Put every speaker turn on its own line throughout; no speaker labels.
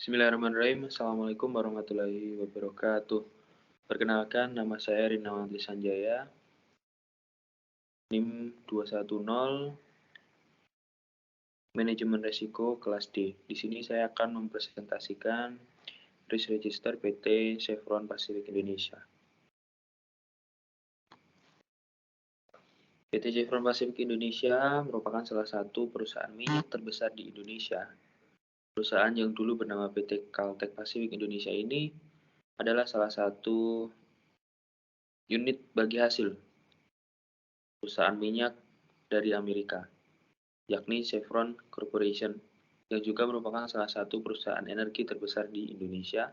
Bismillahirrahmanirrahim. Assalamualaikum warahmatullahi wabarakatuh. Perkenalkan, nama saya Rinawanti Sanjaya, NIM 210, Manajemen Risiko kelas D. Di sini saya akan mempresentasikan Risk Register PT Chevron Pacific Indonesia. PT Chevron Pacific Indonesia merupakan salah satu perusahaan minyak terbesar di Indonesia. Perusahaan yang dulu bernama PT Caltex Pacific Indonesia ini adalah salah satu unit bagi hasil perusahaan minyak dari Amerika, yakni Chevron Corporation, yang juga merupakan salah satu perusahaan energi terbesar di Indonesia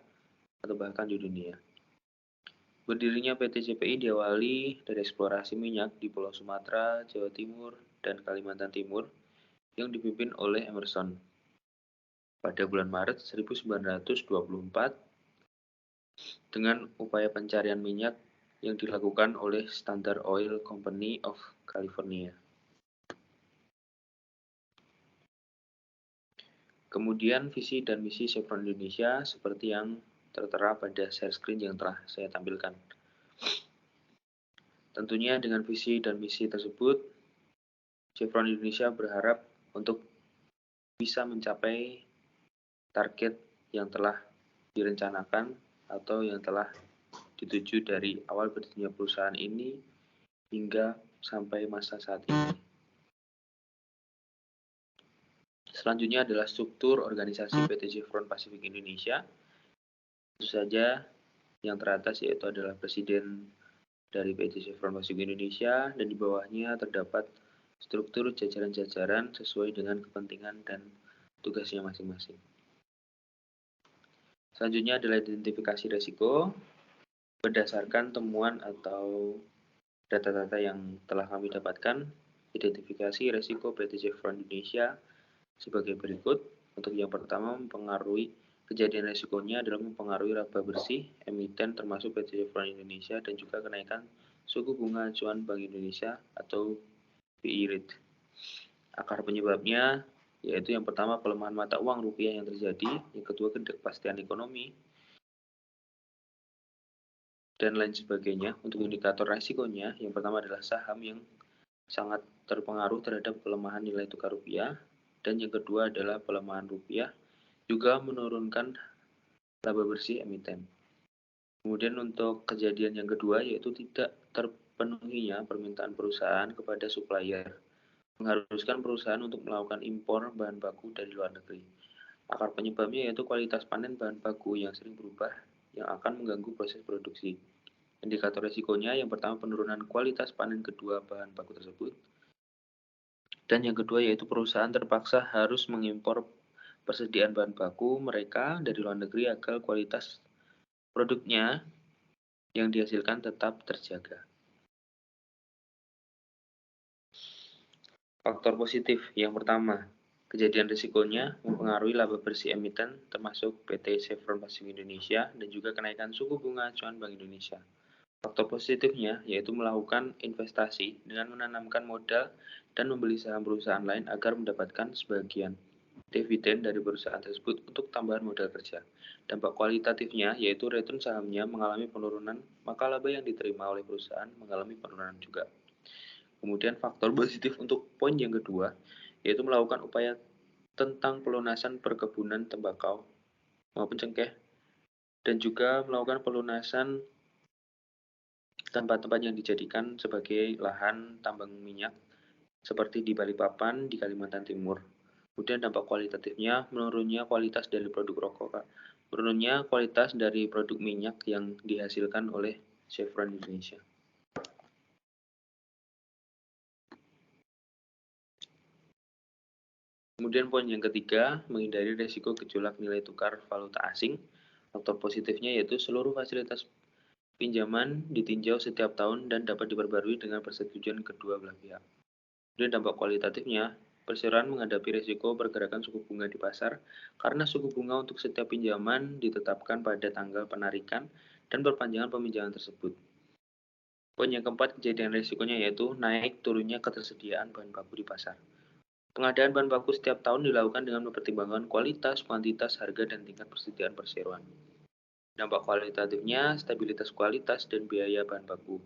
atau bahkan di dunia. Berdirinya PT CPI diawali dari eksplorasi minyak di Pulau Sumatera, Jawa Timur, dan Kalimantan Timur yang dipimpin oleh Emerson. Pada bulan Maret 1924, dengan upaya pencarian minyak yang dilakukan oleh Standard Oil Company of California. Kemudian visi dan misi Chevron Indonesia seperti yang tertera pada share screen yang telah saya tampilkan. Tentunya dengan visi dan misi tersebut, Chevron Indonesia berharap untuk bisa mencapai target yang telah direncanakan atau yang telah dituju dari awal berdirinya perusahaan ini hingga sampai masa saat ini. Selanjutnya adalah struktur organisasi PT Chevron Pacific Indonesia. Tentu saja yang teratas yaitu adalah Presiden dari PT Chevron Pacific Indonesia, dan di bawahnya terdapat struktur jajaran-jajaran sesuai dengan kepentingan dan tugasnya masing-masing. Selanjutnya adalah identifikasi risiko. Berdasarkan temuan atau data-data yang telah kami dapatkan, identifikasi risiko PT Chevron Indonesia sebagai berikut. Untuk yang pertama, mempengaruhi kejadian risikonya adalah mempengaruhi laba bersih emiten termasuk PT Chevron Indonesia dan juga kenaikan suku bunga acuan Bank Indonesia atau BI rate. Akar penyebabnya yaitu yang pertama pelemahan mata uang rupiah yang terjadi, yang kedua ketidakpastian ekonomi, dan lain sebagainya. Untuk indikator risikonya, yang pertama adalah saham yang sangat terpengaruh terhadap pelemahan nilai tukar rupiah, dan yang kedua adalah pelemahan rupiah juga menurunkan laba bersih emiten. Kemudian untuk kejadian yang kedua yaitu tidak terpenuhinya permintaan perusahaan kepada supplier, mengharuskan perusahaan untuk melakukan impor bahan baku dari luar negeri. Akar penyebabnya yaitu kualitas panen bahan baku yang sering berubah yang akan mengganggu proses produksi. Indikator risikonya yang pertama penurunan kualitas panen kedua bahan baku tersebut, dan yang kedua yaitu perusahaan terpaksa harus mengimpor persediaan bahan baku mereka dari luar negeri agar kualitas produknya yang dihasilkan tetap terjaga. Faktor positif yang pertama, kejadian risikonya mempengaruhi laba bersih emiten termasuk PT Chevron Pacific Indonesia dan juga kenaikan suku bunga acuan Bank Indonesia. Faktor positifnya yaitu melakukan investasi dengan menanamkan modal dan membeli saham perusahaan lain agar mendapatkan sebagian dividen dari perusahaan tersebut untuk tambahan modal kerja. Dampak kualitatifnya yaitu return sahamnya mengalami penurunan, maka laba yang diterima oleh perusahaan mengalami penurunan juga. Kemudian faktor positif untuk poin yang kedua yaitu melakukan upaya tentang pelunasan perkebunan tembakau maupun cengkeh dan juga melakukan pelunasan tempat-tempat yang dijadikan sebagai lahan tambang minyak seperti di Balikpapan, di Kalimantan Timur. Kemudian dampak kualitatifnya menurunnya kualitas dari produk rokok, menurunnya kualitas dari produk minyak yang dihasilkan oleh Chevron Indonesia. Kemudian poin yang ketiga, menghindari risiko gejolak nilai tukar valuta asing. Faktor positifnya yaitu seluruh fasilitas pinjaman ditinjau setiap tahun dan dapat diperbarui dengan persetujuan kedua belah pihak. Kemudian dampak kualitatifnya, perseroan menghadapi risiko pergerakan suku bunga di pasar karena suku bunga untuk setiap pinjaman ditetapkan pada tanggal penarikan dan perpanjangan peminjaman tersebut. Poin yang keempat, kejadian risikonya yaitu naik turunnya ketersediaan bahan baku di pasar. Pengadaan bahan baku setiap tahun dilakukan dengan mempertimbangkan kualitas, kuantitas, harga, dan tingkat persediaan perseroan. Dampak kualitatifnya, stabilitas kualitas, dan biaya bahan baku.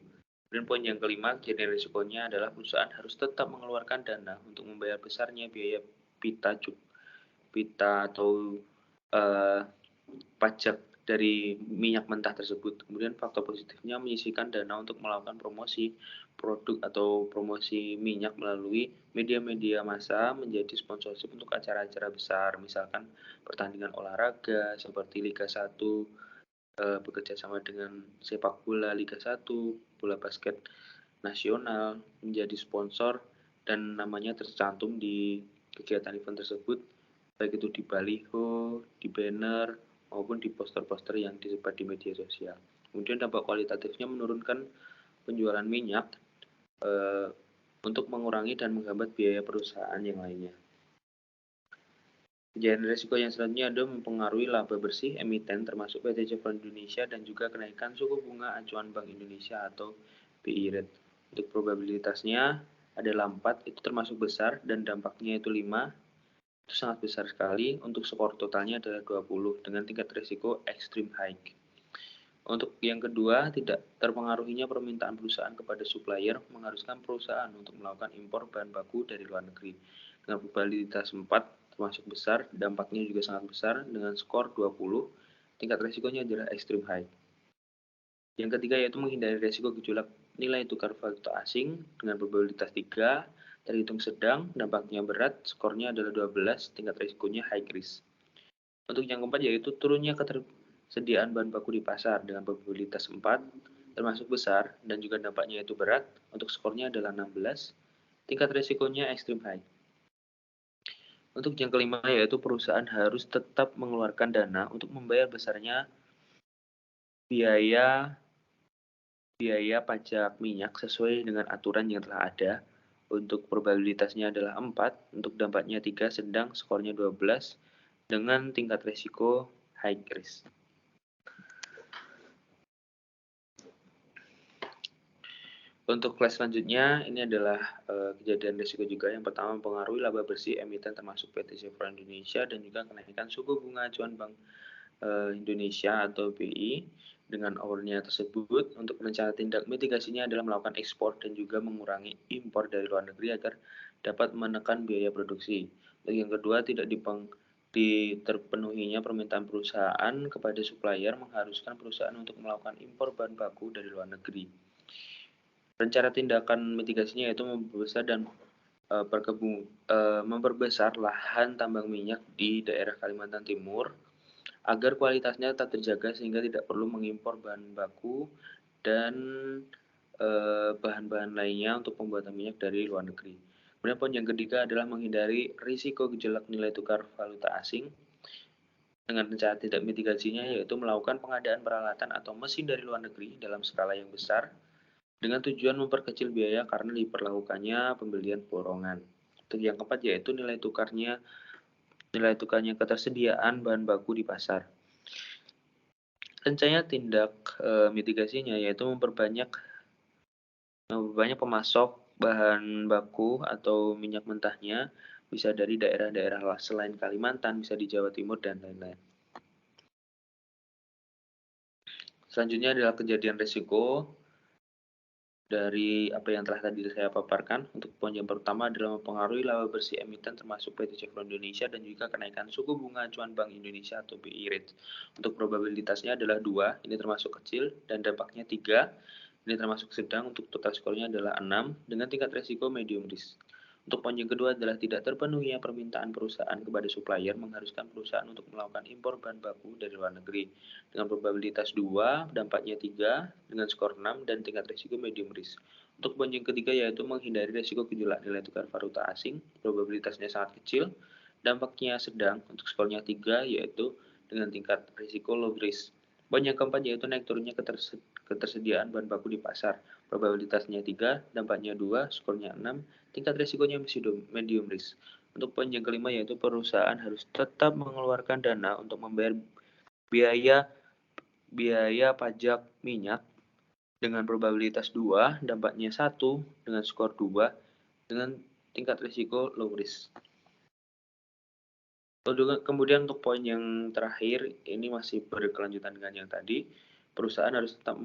Dan poin yang kelima, jadi risikonya adalah perusahaan harus tetap mengeluarkan dana untuk membayar besarnya biaya pita atau eh, pajak dari minyak mentah tersebut. Kemudian faktor positifnya menyisihkan dana untuk melakukan promosi produk atau promosi minyak melalui media-media massa, menjadi sponsorship untuk acara-acara besar, misalkan pertandingan olahraga seperti Liga 1, bekerja sama dengan sepak bola Liga 1, bola basket nasional, menjadi sponsor dan namanya tercantum di kegiatan event tersebut, baik itu di baliho, di banner, maupun di poster-poster yang disebar di media sosial. Kemudian dampak kualitatifnya menurunkan penjualan minyak untuk mengurangi dan menghambat biaya perusahaan yang lainnya. Kejadian risiko yang selanjutnya adalah mempengaruhi laba bersih emiten termasuk PT Chevron Indonesia dan juga kenaikan suku bunga acuan Bank Indonesia atau BI rate. Untuk probabilitasnya adalah 4, itu termasuk besar, dan dampaknya itu 5, itu sangat besar sekali. Untuk skor totalnya adalah 20 dengan tingkat risiko extreme high. Untuk yang kedua, tidak terpengaruhinya permintaan perusahaan kepada supplier mengharuskan perusahaan untuk melakukan impor bahan baku dari luar negeri. Dengan probabilitas 4 termasuk besar, dampaknya juga sangat besar dengan skor 20, tingkat risikonya adalah extreme high. Yang ketiga yaitu menghindari risiko gejolak nilai tukar valuta asing dengan probabilitas 3, terhitung sedang, dampaknya berat, skornya adalah 12, tingkat risikonya high risk. Untuk yang keempat yaitu turunnya ketersediaan bahan baku di pasar dengan probabilitas 4, termasuk besar, dan juga dampaknya itu berat. Untuk skornya adalah 16, tingkat risikonya extreme high. Untuk yang kelima yaitu perusahaan harus tetap mengeluarkan dana untuk membayar besarnya biaya pajak minyak sesuai dengan aturan yang telah ada. Untuk probabilitasnya adalah 4, untuk dampaknya 3, sedang, skornya 12, dengan tingkat risiko high risk. Untuk kelas selanjutnya, ini adalah kejadian risiko juga. Yang pertama, mempengaruhi laba bersih emiten termasuk PT Chevron Indonesia dan juga kenaikan suku bunga acuan Bank Indonesia atau BI. Dengan awalnya tersebut, untuk merencana tindak mitigasinya adalah melakukan ekspor dan juga mengurangi impor dari luar negeri agar dapat menekan biaya produksi. Untuk yang kedua, tidak terpenuhinya permintaan perusahaan kepada supplier mengharuskan perusahaan untuk melakukan impor bahan baku dari luar negeri. Rencana tindakan mitigasinya yaitu membesar dan memperbesar lahan tambang minyak di daerah Kalimantan Timur agar kualitasnya tetap terjaga sehingga tidak perlu mengimpor bahan baku dan bahan-bahan lainnya untuk pembuatan minyak dari luar negeri. Kemudian poin yang ketiga adalah menghindari risiko gejolak nilai tukar valuta asing dengan rencana tindak mitigasinya yaitu melakukan pengadaan peralatan atau mesin dari luar negeri dalam skala yang besar dengan tujuan memperkecil biaya karena diperlakukannya pembelian borongan. Untuk yang keempat yaitu nilai tukarnya ketersediaan bahan baku di pasar. Rencana tindak mitigasinya yaitu memperbanyak pemasok bahan baku atau minyak mentahnya, bisa dari daerah-daerah selain Kalimantan, bisa di Jawa Timur dan lain-lain. Selanjutnya adalah kejadian risiko dari apa yang telah tadi saya paparkan. Untuk poin yang pertama adalah mempengaruhi laba bersih emiten termasuk PT Chevron Indonesia dan juga kenaikan suku bunga acuan Bank Indonesia atau BI rate. Untuk probabilitasnya adalah 2, ini termasuk kecil, dan dampaknya 3, ini termasuk sedang. Untuk total skornya adalah 6 dengan tingkat risiko medium risk. Untuk poin yang kedua adalah tidak terpenuhinya permintaan perusahaan kepada supplier mengharuskan perusahaan untuk melakukan impor bahan baku dari luar negeri. Dengan probabilitas 2, dampaknya 3, dengan skor 6, dan tingkat risiko medium risk. Untuk poin yang ketiga yaitu menghindari risiko gejolak nilai tukar valuta asing, probabilitasnya sangat kecil, dampaknya sedang, untuk skornya 3, yaitu dengan tingkat risiko low risk. Poin yang keempat yaitu naik turunnya ketersediaan bahan baku di pasar, probabilitasnya 3, dampaknya 2, skornya 6, tingkat risikonya medium risk. Untuk poin yang kelima yaitu perusahaan harus tetap mengeluarkan dana untuk membayar biaya pajak minyak dengan probabilitas 2, dampaknya 1, dengan skor 2, dengan tingkat risiko low risk. Kemudian untuk poin yang terakhir, ini masih berkelanjutan dengan yang tadi, perusahaan harus tetap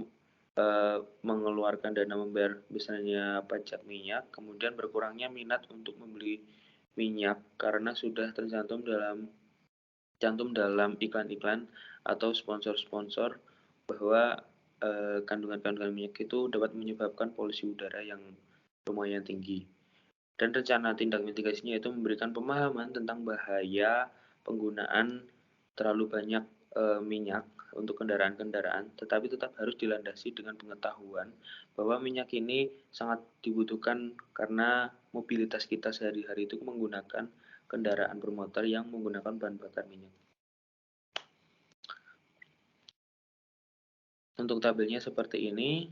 mengeluarkan dana membayar misalnya pajak minyak, kemudian berkurangnya minat untuk membeli minyak karena sudah tercantum dalam iklan-iklan atau sponsor-sponsor bahwa kandungan-kandungan minyak itu dapat menyebabkan polusi udara yang lumayan tinggi. Dan rencana tindak mitigasinya itu memberikan pemahaman tentang bahaya penggunaan terlalu banyak minyak untuk kendaraan-kendaraan, tetapi tetap harus dilandasi dengan pengetahuan bahwa minyak ini sangat dibutuhkan karena mobilitas kita sehari-hari itu menggunakan kendaraan bermotor yang menggunakan bahan bakar minyak. Untuk tabelnya seperti ini.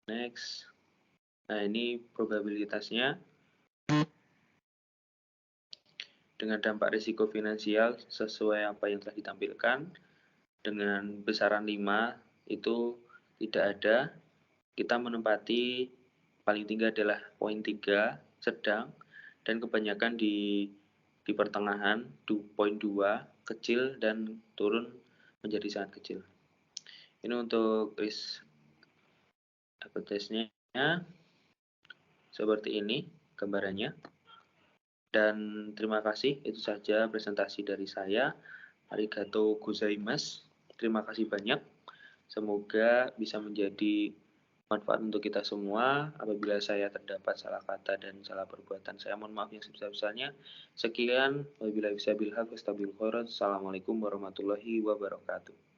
Next. Nah, ini probabilitasnya dengan dampak risiko finansial sesuai apa yang telah ditampilkan. Dengan besaran 5 itu tidak ada. Kita menempati paling tinggi adalah poin 3 sedang dan kebanyakan di pertengahan poin 2 kecil dan turun menjadi sangat kecil. Ini untuk risk appetite-nya seperti ini gambarannya. Dan terima kasih, itu saja presentasi dari saya. Arigatou gozaimasu. Terima kasih banyak. Semoga bisa menjadi manfaat untuk kita semua. Apabila saya terdapat salah kata dan salah perbuatan, saya mohon maaf yang sebesar-besarnya. Sekian, wabillahi taufiq wal hidayah. Assalamualaikum warahmatullahi wabarakatuh.